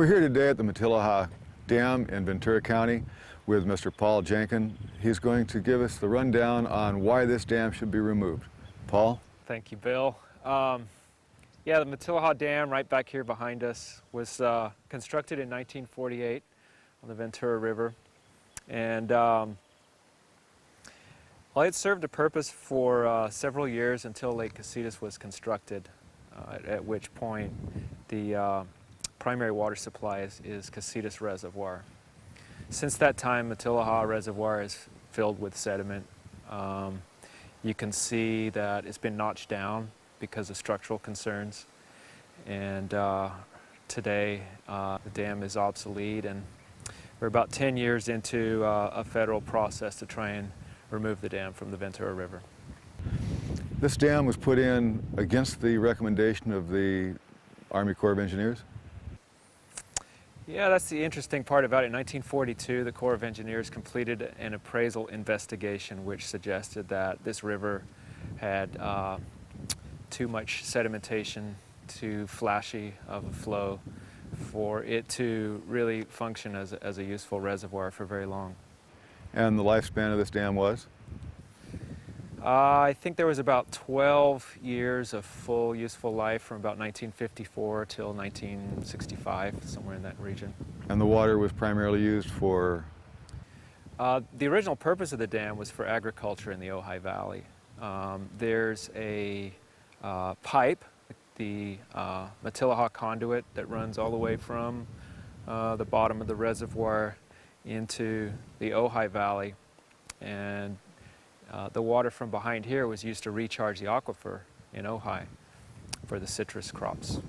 We're here today at the Matilaha Dam in Ventura County with Mr. Paul Jenkin. He's going to give us the rundown on why this dam should be removed. Paul? Thank you, Bill. Yeah, the Matilaha Dam right back here behind us was constructed in 1948 on the Ventura River. And well, it served a purpose for several years until Lake Casitas was constructed, at which point the primary water supply is Casitas Reservoir. Since that time, Matilaha Reservoir is filled with sediment. You can see that it's been notched down because of structural concerns. And today, the dam is obsolete, and we're about 10 years into a federal process to try and remove the dam from the Ventura River. This dam was put in against the recommendation of the Army Corps of Engineers? Yeah, that's the interesting part about it. In 1942, the Corps of Engineers completed an appraisal investigation which suggested that this river had too much sedimentation, too flashy of a flow for it to really function as a useful reservoir for very long. And the lifespan of this dam was? I think there was about 12 years of full useful life from about 1954 till 1965, somewhere in that region. And the water was primarily used for? The original purpose of the dam was for agriculture in the Ojai Valley. There's a pipe, the Matilaha conduit, that runs all the way from the bottom of the reservoir into the Ojai Valley. And the water from behind here was used to recharge the aquifer in Ojai for the citrus crops.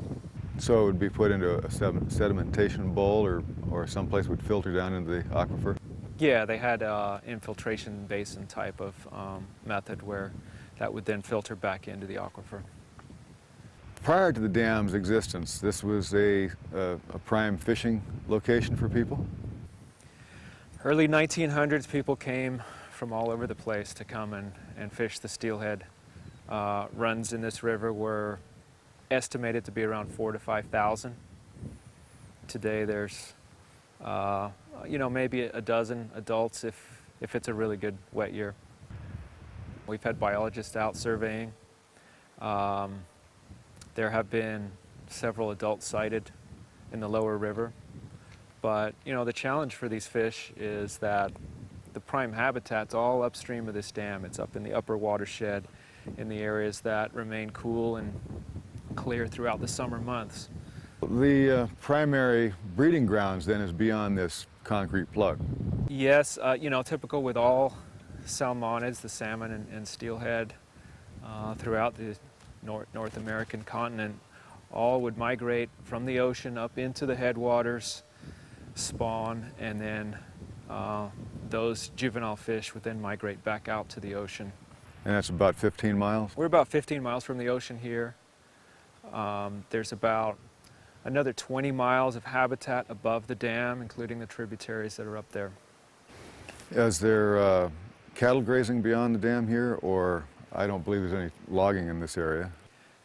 So it would be put into a sedimentation bowl or someplace would filter down into the aquifer? Yeah, they had infiltration basin type of method where that would then filter back into the aquifer. Prior to the dam's existence, this was a prime fishing location for people? Early 1900s, people came from all over the place to come and fish the steelhead. Runs in this river were estimated to be around 4,000 to 5,000. Today there's, maybe a dozen adults if it's a really good wet year. We've had biologists out surveying. There have been several adults sighted in the lower river. But, the challenge for these fish is that the prime habitat's all upstream of this dam. It's up in the upper watershed in the areas that remain cool and clear throughout the summer months. The primary breeding grounds then is beyond this concrete plug. Yes, typical with all salmonids, the salmon and steelhead throughout the North American continent, all would migrate from the ocean up into the headwaters, spawn, and then those juvenile fish would then migrate back out to the ocean. And that's about 15 miles? We're about 15 miles from the ocean here. There's about another 20 miles of habitat above the dam, including the tributaries that are up there. Is there cattle grazing beyond the dam here, or I don't believe there's any logging in this area?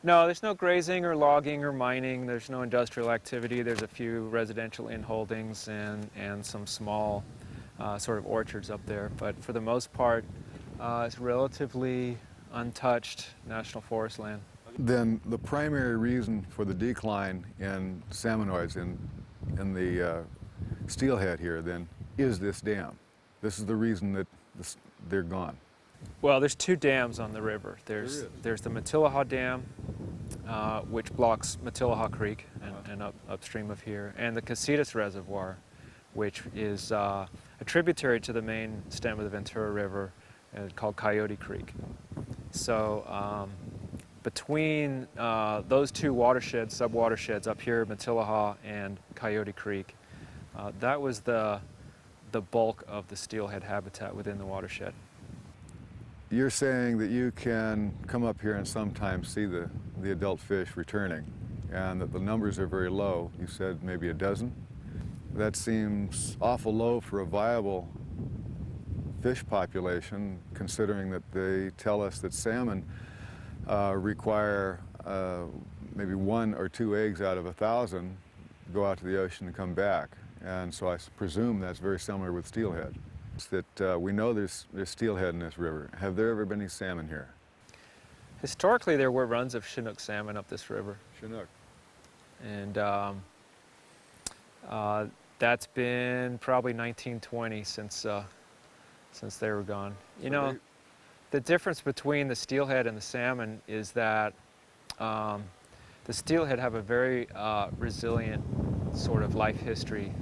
No, there's no grazing or logging or mining. There's no industrial activity. There's a few residential inholdings and some small sort of orchards up there. But for the most part, it's relatively untouched national forest land. Then the primary reason for the decline in salmonoids in the steelhead here then is this dam. This is the reason that they're gone. Well, there's two dams on the river. There's the Matilaha Dam, which blocks Matilaha Creek and upstream of here, and the Casitas Reservoir, which is a tributary to the main stem of the Ventura River called Coyote Creek. So between those two watersheds, sub-watersheds up here, Matilaha and Coyote Creek, that was the bulk of the steelhead habitat within the watershed. You're saying that you can come up here and sometimes see the adult fish returning, and that the numbers are very low. You said maybe a dozen? That seems awful low for a viable fish population, considering that they tell us that salmon require maybe 1 or 2 eggs out of 1,000 go out to the ocean and come back. And so I presume that's very similar with steelhead. It's that we know there's steelhead in this river. Have there ever been any salmon here? Historically, there were runs of Chinook salmon up this river. Chinook. And that's been probably 1920 since they were gone. You know, the difference between the steelhead and the salmon is that the steelhead have a very resilient sort of life history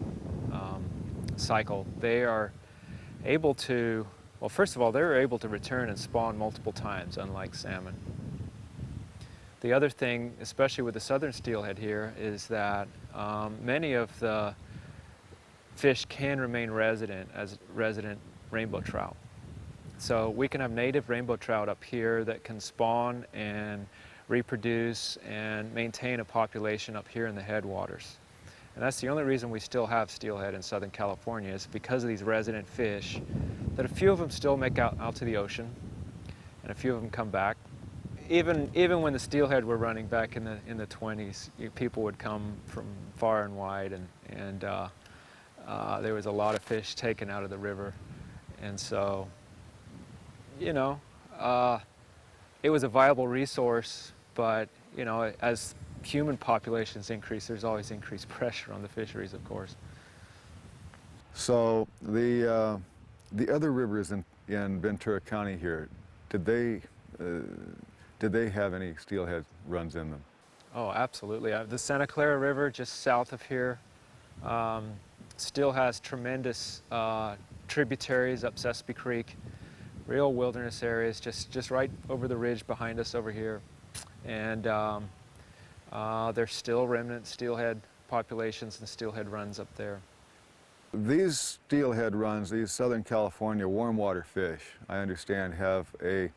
cycle. They are able to, well, first of all, they're able to return and spawn multiple times, unlike salmon. The other thing, especially with the southern steelhead here, is that many of the fish can remain resident as resident rainbow trout. So we can have native rainbow trout up here that can spawn and reproduce and maintain a population up here in the headwaters. And that's the only reason we still have steelhead in Southern California, is because of these resident fish, that a few of them still make out to the ocean, and a few of them come back. Even when the steelhead were running back in the 20s, people would come from far and wide, and there was a lot of fish taken out of the river. And so, you know, it was a viable resource, but, you know, as human populations increase, there's always increased pressure on the fisheries, of course. So the other rivers in Ventura County here, did they have any steelhead runs in them? Oh, absolutely. The Santa Clara River, just south of here, still has tremendous tributaries up Sespe Creek, real wilderness areas, just right over the ridge behind us over here. And there's still remnant steelhead populations and steelhead runs up there. These steelhead runs, these Southern California warm water fish, I understand have a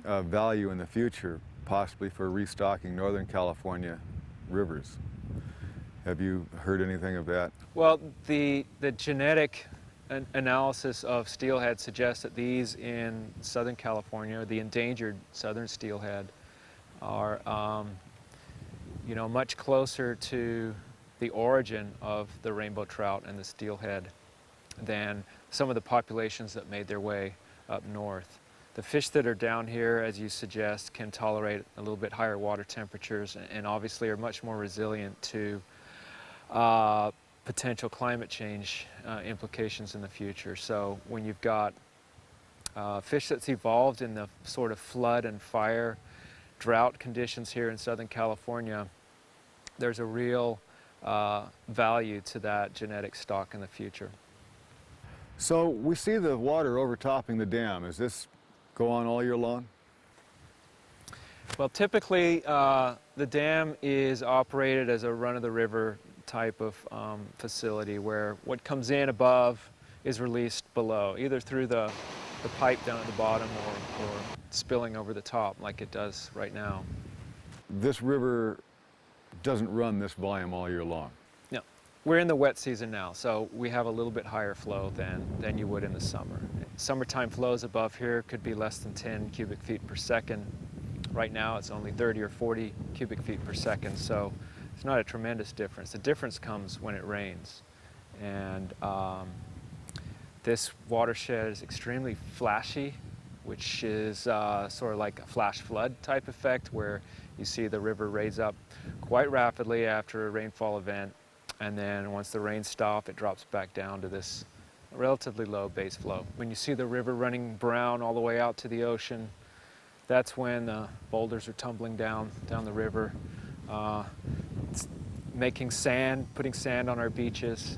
value in the future, possibly for restocking Northern California rivers. Have you heard anything of that? Well, the genetic analysis of steelhead suggests that these in Southern California, the endangered southern steelhead, are you know, much closer to the origin of the rainbow trout and the steelhead than some of the populations that made their way up north. The fish that are down here, as you suggest, can tolerate a little bit higher water temperatures and obviously are much more resilient to potential climate change implications in the future. So when you've got fish that's evolved in the sort of flood and fire drought conditions here in Southern California, there's a real value to that genetic stock in the future. So we see the water overtopping the dam. Does this go on all year long? Well, typically the dam is operated as a run-of-the-river type of facility where what comes in above is released below, either through the pipe down at the bottom or spilling over the top like it does right now. This river doesn't run this volume all year long. No, we're in the wet season now, so we have a little bit higher flow than you would in the summer. Summertime flows above here could be less than 10 cubic feet per second. Right now it's only 30 or 40 cubic feet per second, so it's not a tremendous difference. The difference comes when it rains. And this watershed is extremely flashy, which is sort of like a flash flood type effect where you see the river raise up quite rapidly after a rainfall event, and then once the rains stop, it drops back down to this relatively low base flow. When you see the river running brown all the way out to the ocean, that's when the boulders are tumbling down the river, making sand, putting sand on our beaches,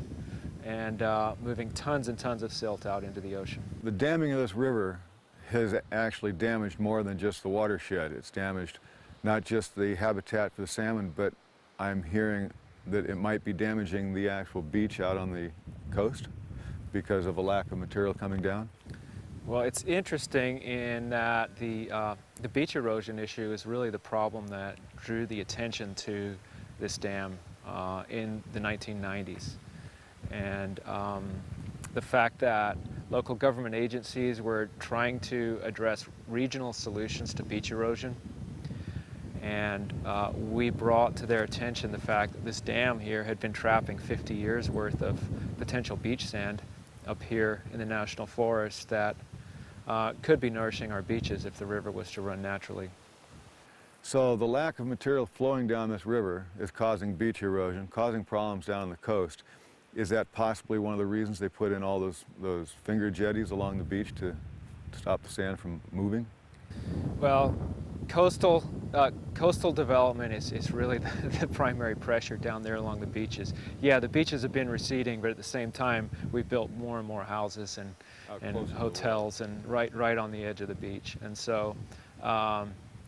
and moving tons and tons of silt out into the ocean. The damming of this river has actually damaged more than just the watershed. It's damaged not just the habitat for the salmon, but I'm hearing that it might be damaging the actual beach out on the coast because of a lack of material coming down. Well, it's interesting in that the beach erosion issue is really the problem that drew the attention to this dam in the 1990s. And the fact that local government agencies were trying to address regional solutions to beach erosion. And we brought to their attention the fact that this dam here had been trapping 50 years worth of potential beach sand up here in the national forest that could be nourishing our beaches if the river was to run naturally. So the lack of material flowing down this river is causing beach erosion, causing problems down on the coast. Is that possibly one of the reasons they put in all those finger jetties along the beach to stop the sand from moving? Well, coastal development is really the primary pressure down there along the beaches. Yeah, the beaches have been receding, but at the same time, we've built more and more houses and hotels and right on the edge of the beach. And so,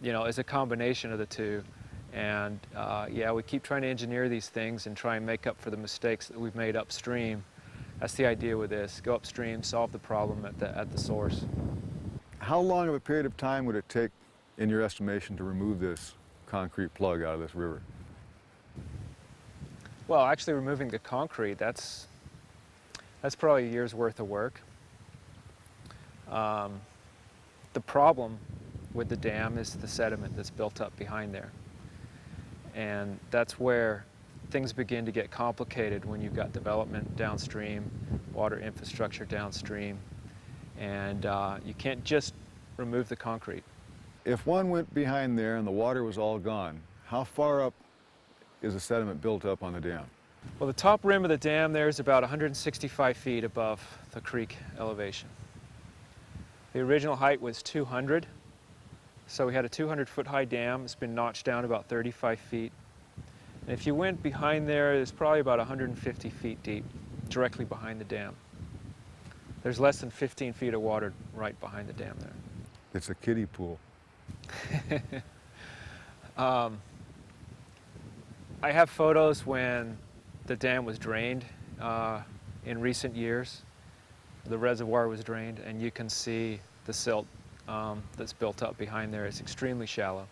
you know, it's a combination of the two. And yeah, we keep trying to engineer these things and try and make up for the mistakes that we've made upstream. That's the idea with this. Go upstream, solve the problem at the source. How long of a period of time would it take, in your estimation, to remove this concrete plug out of this river? Well, actually removing the concrete, that's probably a year's worth of work. The problem with the dam is the sediment that's built up behind there. And that's where things begin to get complicated when you've got development downstream, water infrastructure downstream, and you can't just remove the concrete. If one went behind there and the water was all gone, how far up is the sediment built up on the dam? Well, the top rim of the dam there is about 165 feet above the creek elevation. The original height was 200, so we had a 200-foot high dam. It's been notched down about 35 feet. And if you went behind there, it's probably about 150 feet deep, directly behind the dam. There's less than 15 feet of water right behind the dam there. It's a kiddie pool. I have photos when the dam was drained in recent years. The reservoir was drained, and you can see the silt that's built up behind there. It's extremely shallow.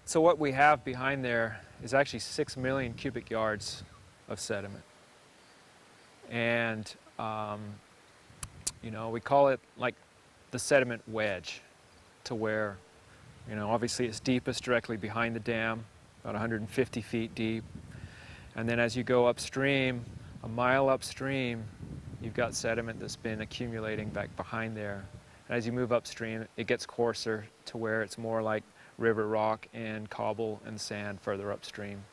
So what we have behind there is actually 6 million cubic yards of sediment. And, you know, we call it like the sediment wedge, to where, you know, obviously it's deepest directly behind the dam, about 150 feet deep. And then as you go upstream, a mile upstream, you've got sediment that's been accumulating back behind there. And as you move upstream, it gets coarser to where it's more like river rock and cobble and sand further upstream.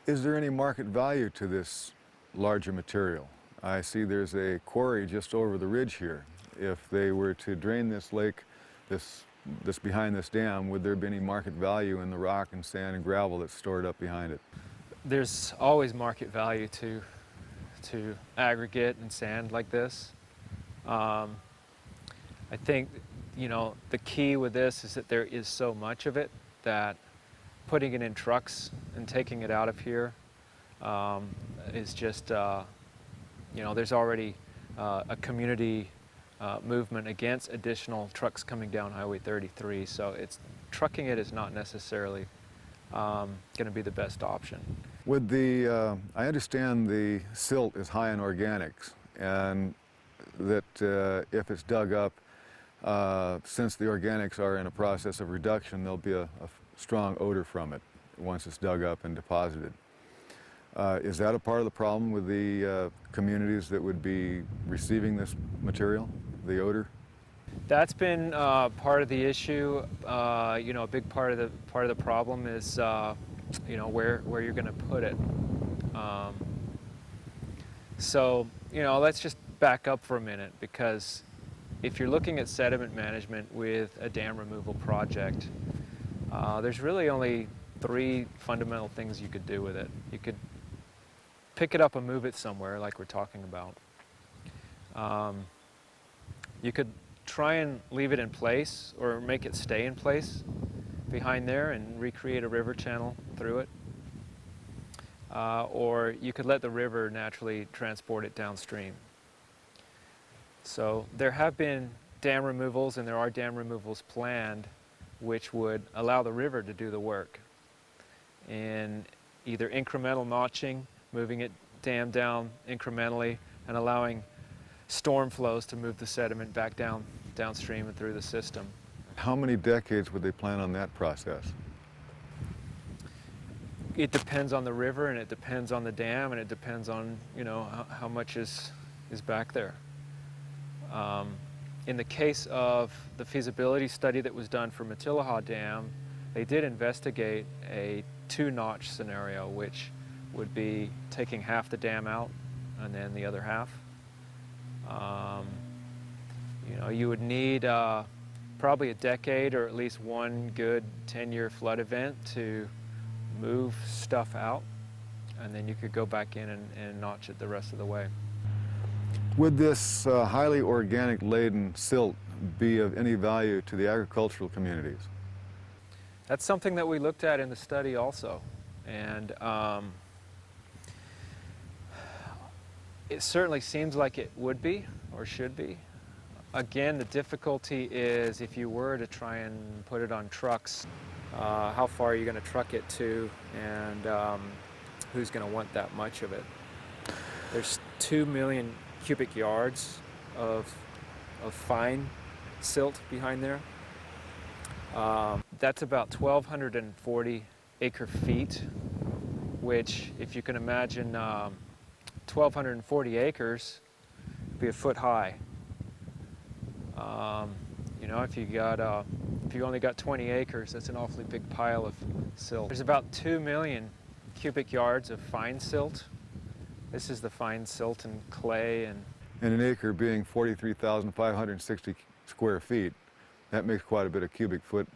Is there any market value to this larger material? I see there's a quarry just over the ridge here. If they were to drain this lake, this behind this dam, would there be any market value in the rock and sand and gravel that's stored up behind it? There's always market value to aggregate and sand like this. I think, you know, the key with this is that there is so much of it that putting it in trucks and taking it out of here is just, you know, there's already a community movement against additional trucks coming down Highway 33, so trucking it is not necessarily going to be the best option. With the, I understand the silt is high in organics, and that if it's dug up, since the organics are in a process of reduction, there'll be a strong odor from it once it's dug up and deposited. Is that a part of the problem with the communities that would be receiving this material, the odor? That's been part of the issue. You know, a big part of the problem is you know, where you're going to put it. So, you know, let's just back up for a minute, because if you're looking at sediment management with a dam removal project, there's really only 3 fundamental things you could do with it. You could pick it up and move it somewhere, like we're talking about. You could try and leave it in place or make it stay in place behind there and recreate a river channel through it. Or you could let the river naturally transport it downstream. So there have been dam removals, and there are dam removals planned, which would allow the river to do the work in either incremental notching, moving it dam down incrementally, and allowing storm flows to move the sediment back downstream and through the system. How many decades would they plan on that process? It depends on the river, and it depends on the dam, and it depends on, how much is back there. In the case of the feasibility study that was done for Matilaha Dam, they did investigate a 2-notch scenario, which would be taking half the dam out and then the other half. You would need probably a decade or at least one good 10-year flood event to move stuff out, and then you could go back in and notch it the rest of the way. Would this highly organic laden silt be of any value to the agricultural communities? That's something that we looked at in the study also, and it certainly seems like it would be or should be. Again, the difficulty is if you were to try and put it on trucks, how far are you going to truck it to, and who's going to want that much of it? There's 2 million cubic yards of fine silt behind there. That's about 1,240 acre feet, which, if you can imagine, 1,240 acres would be a foot high. If you only got 20 acres, that's an awfully big pile of silt. There's about 2 million cubic yards of fine silt. This is the fine silt and clay. And an acre being 43,560 square feet, that makes quite a bit of cubic foot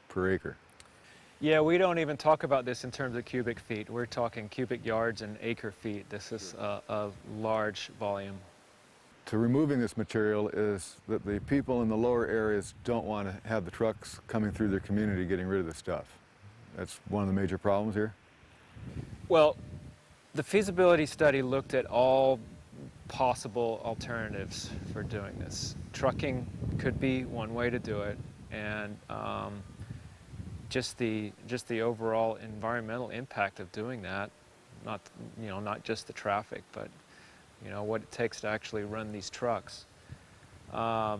per acre. Yeah, we don't even talk about this in terms of cubic feet. We're talking cubic yards and acre feet. This is a large volume. To removing this material is that the people in the lower areas don't want to have the trucks coming through their community getting rid of the stuff. That's one of the major problems here. Well, the feasibility study looked at all possible alternatives for doing this. Trucking could be one way to do it, and just the overall environmental impact of doing that, not just the traffic, but what it takes to actually run these trucks. 1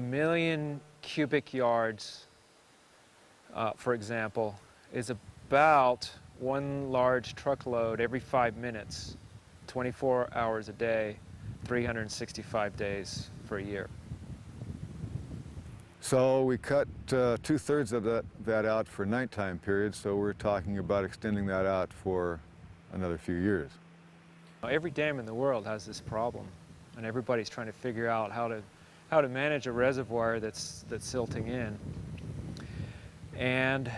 million cubic yards, for example, is about one large truckload every 5 minutes, 24 hours a day, 365 days for a year. So we cut 2/3 of that out for nighttime periods, so we're talking about extending that out for another few years. Every dam in the world has this problem, and everybody's trying to figure out how to manage a reservoir that's silting in. And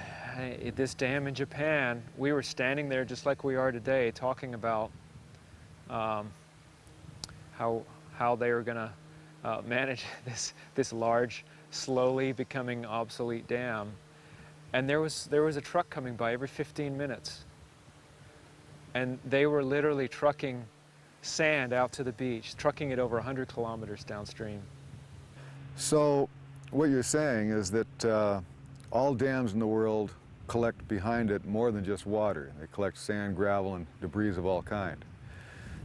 this dam in Japan, we were standing there just like we are today, talking about how they were going to manage this large, slowly becoming obsolete dam. And there was a truck coming by every 15 minutes. And they were literally trucking sand out to the beach, trucking it over 100 kilometers downstream. So what you're saying is that all dams in the world collect behind it more than just water. They collect sand, gravel, and debris of all kind.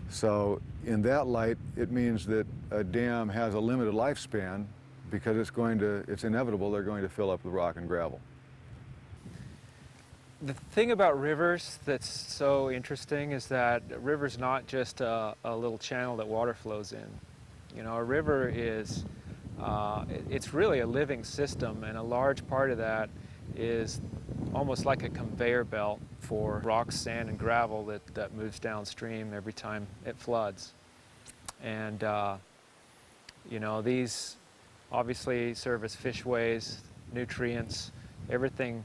So in that light, it means that a dam has a limited lifespan because it's inevitable they're going to fill up with rock and gravel. The thing about rivers that's so interesting is that a river's not just a little channel that water flows in. A river is, it's really a living system, and a large part of that is almost like a conveyor belt for rock, sand, and gravel that moves downstream every time it floods. And, these obviously serve as fishways, nutrients, everything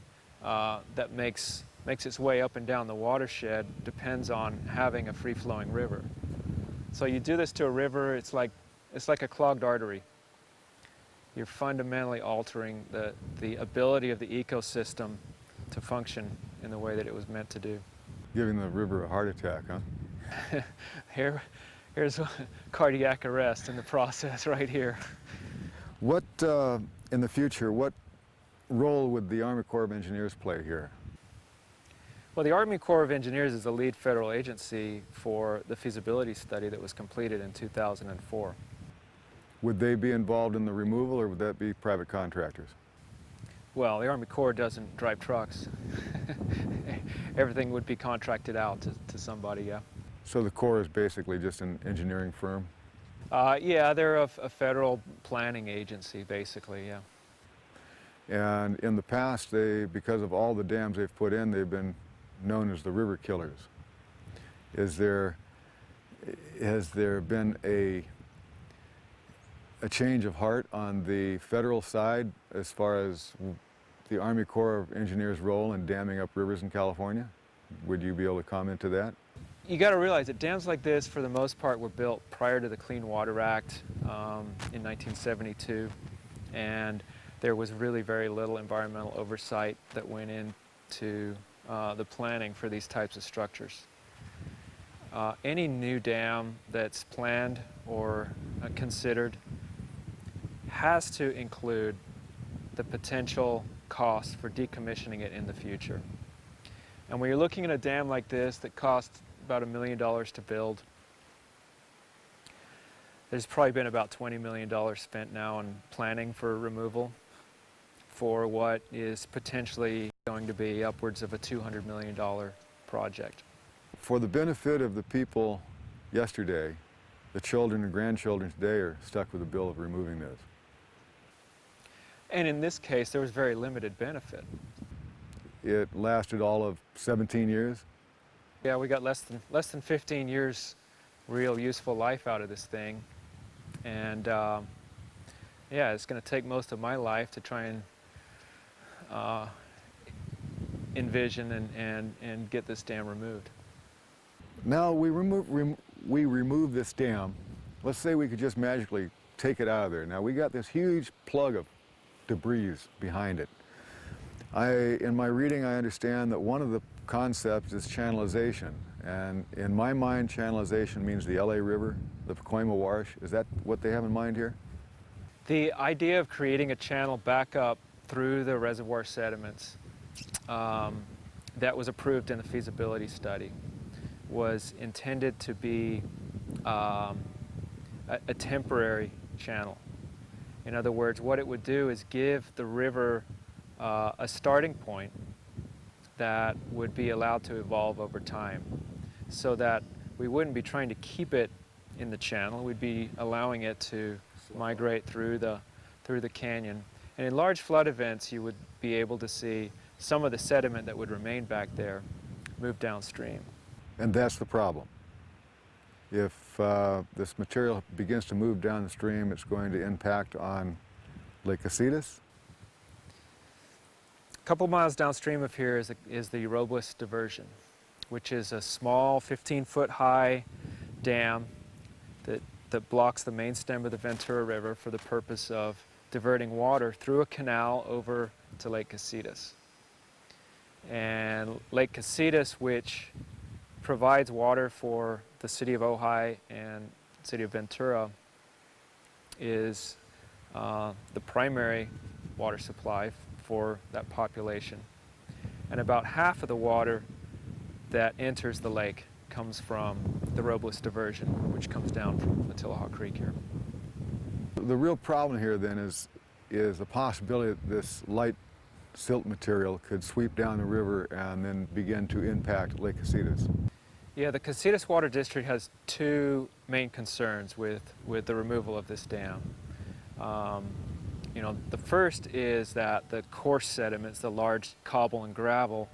that makes its way up and down the watershed depends on having a free-flowing river. So you do this to a river, it's like a clogged artery. You're fundamentally altering the ability of the ecosystem to function in the way that it was meant to do. Giving the river a heart attack, huh? Here's cardiac arrest in the process right here. What, in the future, what role would the Army Corps of Engineers play here? Well, the Army Corps of Engineers is the lead federal agency for the feasibility study that was completed in 2004. Would they be involved in the removal, or would that be private contractors? Well, the Army Corps doesn't drive trucks. Everything would be contracted out to somebody, yeah. So the Corps is basically just an engineering firm? Yeah, they're a federal planning agency, basically, yeah. And in the past, because of all the dams they've put in, they've been known as the river killers. Has there been a change of heart on the federal side as far as the Army Corps of Engineers' role in damming up rivers in California? Would you be able to comment to that? You got to realize that dams like this, for the most part, were built prior to the Clean Water Act in 1972, and there was really very little environmental oversight that went into the planning for these types of structures. Any new dam that's planned or considered has to include the potential cost for decommissioning it in the future. And when you're looking at a dam like this that costs about $1 million to build, there's probably been about $20 million spent now on planning for removal for what is potentially going to be upwards of a $200 million project. For the benefit of the people yesterday, the children and grandchildren today are stuck with the bill of removing this. And in this case, there was very limited benefit. It lasted all of 17 years. Yeah, we got less than 15 years real useful life out of this thing. And yeah, it's going to take most of my life to try and envision and get this dam removed. Now we remove this dam. Let's say we could just magically take it out of there. Now we got this huge plug of debris behind it. In my reading, I understand that one of the concepts is channelization. And in my mind, channelization means the LA River, the Pacoima Wash. Is that what they have in mind here? The idea of creating a channel back up through the reservoir sediments that was approved in the feasibility study was intended to be a temporary channel. In other words, what it would do is give the river a starting point that would be allowed to evolve over time, so that we wouldn't be trying to keep it in the channel. We'd be allowing it to migrate through the canyon. And in large flood events, you would be able to see some of the sediment that would remain back there move downstream. And that's the problem. If this material begins to move down the stream, it's going to impact on Lake Casitas. A couple miles downstream of here is the Robles Diversion, which is a small 15-foot high dam that blocks the main stem of the Ventura River for the purpose of diverting water through a canal over to Lake Casitas. And Lake Casitas, which provides water for the city of Ojai and the city of Ventura, is the primary water supply for that population. And about half of the water that enters the lake comes from the Robles Diversion, which comes down from the Tillahaw Creek here. The real problem here then is the possibility that this light silt material could sweep down the river and then begin to impact Lake Casitas. Yeah, the Casitas Water District has two main concerns with the removal of this dam. You know, the first is that the coarse sediments, the large cobble and gravel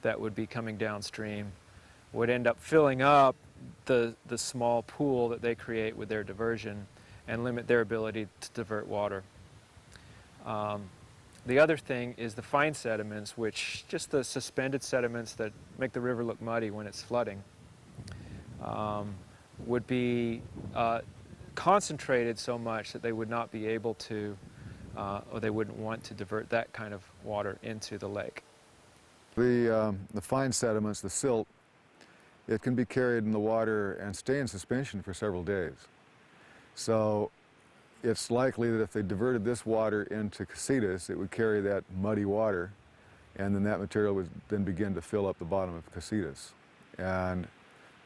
that would be coming downstream, would end up filling up the small pool that they create with their diversion and limit their ability to divert water. The other thing is the fine sediments, which just the suspended sediments that make the river look muddy when it's flooding, would be concentrated so much that they would not be able to, or they wouldn't want to divert that kind of water into the lake. The fine sediments, the silt, it can be carried in the water and stay in suspension for several days. So it's likely that if they diverted this water into Casitas, it would carry that muddy water, and then that material would then begin to fill up the bottom of Casitas and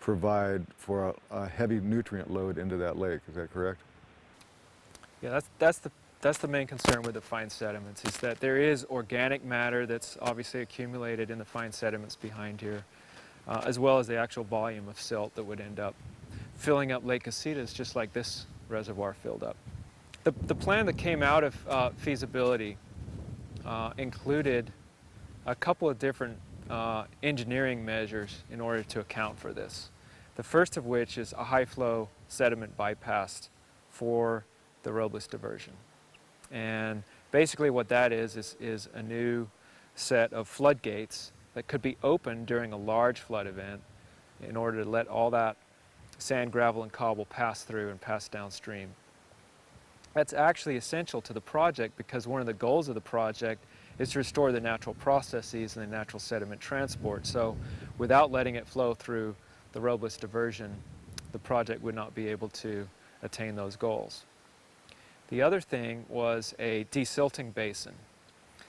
provide for a heavy nutrient load into that lake. Is that correct? Yeah, that's That's the main concern with the fine sediments, is that there is organic matter that's obviously accumulated in the fine sediments behind here, as well as the actual volume of silt that would end up filling up Lake Casitas just like this reservoir filled up. The plan that came out of feasibility included a couple of different engineering measures in order to account for this. The first of which is a high-flow sediment bypass for the Robles diversion. And basically what that is a new set of floodgates that could be opened during a large flood event in order to let all that sand, gravel, and cobble pass through and pass downstream. That's actually essential to the project because one of the goals of the project is to restore the natural processes and the natural sediment transport. So without letting it flow through the Robles diversion, the project would not be able to attain those goals. The other thing was a desilting basin.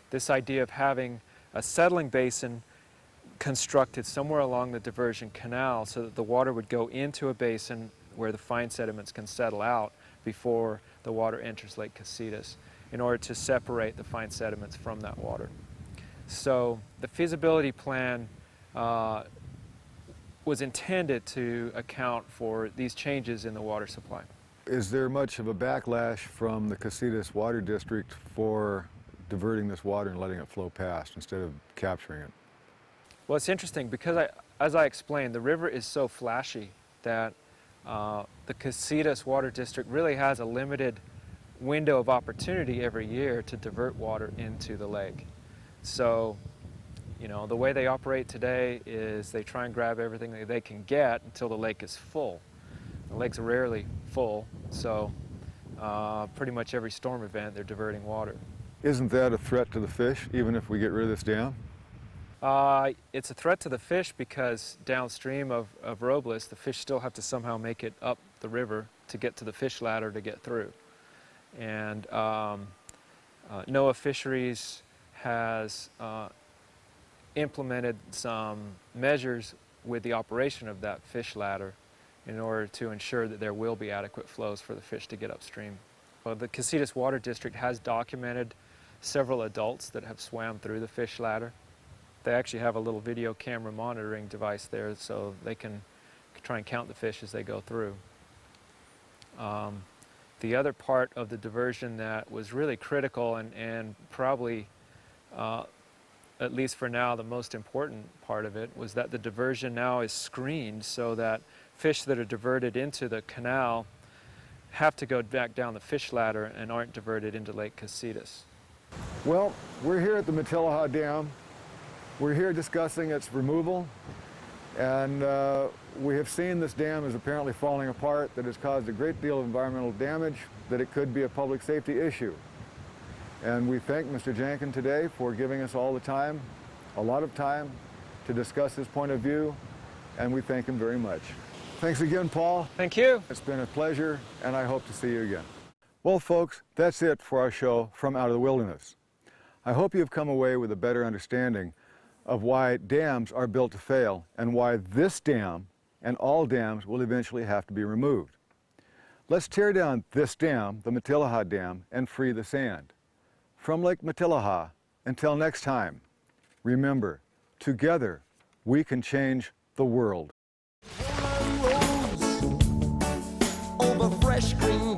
This idea of having a settling basin constructed somewhere along the diversion canal so that the water would go into a basin where the fine sediments can settle out before the water enters Lake Casitas in order to separate the fine sediments from that water. So the feasibility plan was intended to account for these changes in the water supply. Is there much of a backlash from the Casitas Water District for diverting this water and letting it flow past instead of capturing it? Well, it's interesting because, as I explained, the river is so flashy that the Casitas Water District really has a limited window of opportunity every year to divert water into the lake. So, you know, the way they operate today is they try and grab everything that they can get until the lake is full. The lake's rarely full, so pretty much every storm event they're diverting water. Isn't that a threat to the fish, even if we get rid of this dam? It's a threat to the fish because downstream of Robles, the fish still have to somehow make it up the river to get to the fish ladder to get through. And NOAA Fisheries has implemented some measures with the operation of that fish ladder in order to ensure that there will be adequate flows for the fish to get upstream. Well, the Casitas Water District has documented several adults that have swam through the fish ladder. They actually have a little video camera monitoring device there so they can try and count the fish as they go through. The other part of the diversion that was really critical and probably, at least for now, the most important part of it was that the diversion now is screened so that fish that are diverted into the canal have to go back down the fish ladder and aren't diverted into Lake Casitas. Well, we're here at the Matilaha Dam. We're here discussing its removal, and we have seen this dam is apparently falling apart, that has caused a great deal of environmental damage, that it could be a public safety issue. And we thank Mr. Jenkin today for giving us all the time, a lot of time, to discuss his point of view, and we thank him very much. Thanks again, Paul. Thank you. It's been a pleasure, and I hope to see you again. Well, folks, that's it for our show from Out of the Wilderness. I hope you've come away with a better understanding of why dams are built to fail and why this dam and all dams will eventually have to be removed. Let's tear down this dam, the Matilaha Dam, and free the sand. From Lake Matilaha, until next time, remember, together we can change the world. Over fresh green